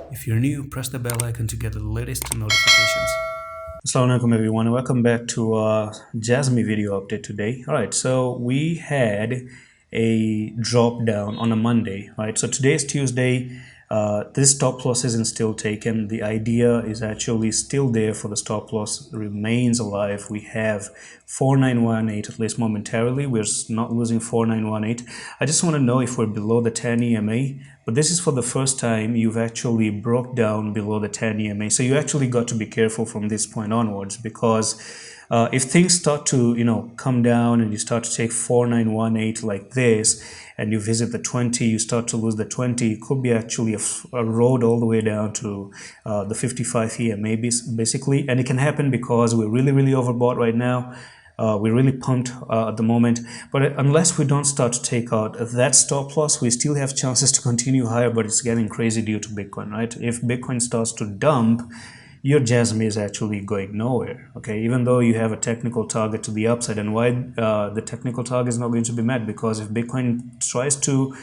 If you're new, press the bell icon to get the latest notifications. Assalamu alaikum everyone, welcome back to Jasmine video update today. Alright, so we had a drop down on a Monday, right? So today is Tuesday. This stop loss isn't still taken. The idea is actually still there for the stop loss remains alive. We have 4918 at least momentarily. We're not losing 4918. I just want to know if we're below the 10 EMA, but this is for the first time you've actually broke down below the 10 EMA. So you actually got to be careful from this point onwards, because if things start to come down and you start to take 4918 like this and you visit the 20, you start to lose the 20, it could be actually a road all the way down to the 55 EMA basically. And it can happen because we're really overbought right now. We're really pumped at the moment, but unless we don't start to take out that stop loss, we still have chances to continue higher, but it's getting crazy due to Bitcoin, right? If Bitcoin starts to dump, your Jasmine is actually going nowhere, okay? Even though you have a technical target to the upside. And why the technical target is not going to be met? Because if Bitcoin tries to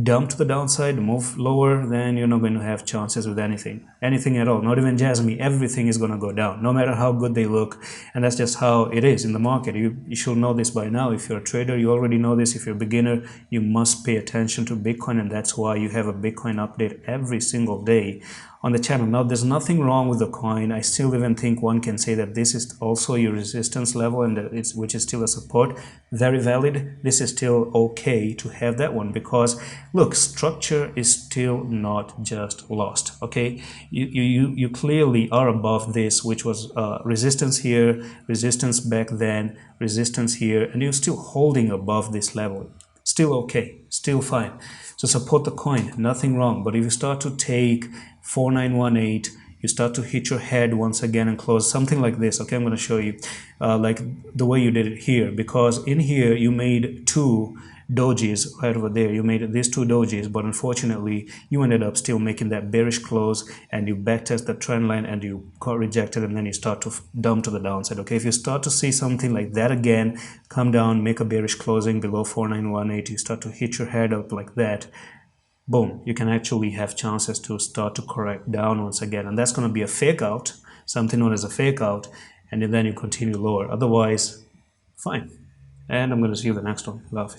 dump to the downside, move lower, then you're not going to have chances with anything at all. Not even Jasmine. Everything is going to go down, no matter how good they look. And that's just how it is in the market. You should know this by now. If you're a trader, you already know this. If you're a beginner, you must pay attention to Bitcoin, and that's why you have a Bitcoin update every single day on the channel. Now, there's nothing wrong with the coin. I still even think one can say that this is also your resistance level, and which is still a support. Very valid. This is still okay to have that one, because look, structure is still not just lost, okay? You clearly are above this, which was resistance here, resistance back then, resistance here, and you're still holding above this level. Still okay, still fine. So support the coin, nothing wrong. But if you start to take 4918, you start to hit your head once again and close something like this. Okay, I'm going to show you like the way you did it here, because in here you made two dojis right over there. You made these two dojis, but unfortunately you ended up still making that bearish close, and you backtest the trend line and you got rejected, and then you start to dump to the downside. Okay, if you start to see something like that again, come down, make a bearish closing below 4918, you start to hit your head up like that, boom, you can actually have chances to start to correct down once again, and that's going to be a fake out, something known as a fake out, and then you continue lower. Otherwise, fine. And I'm going to see you in the next one. Love.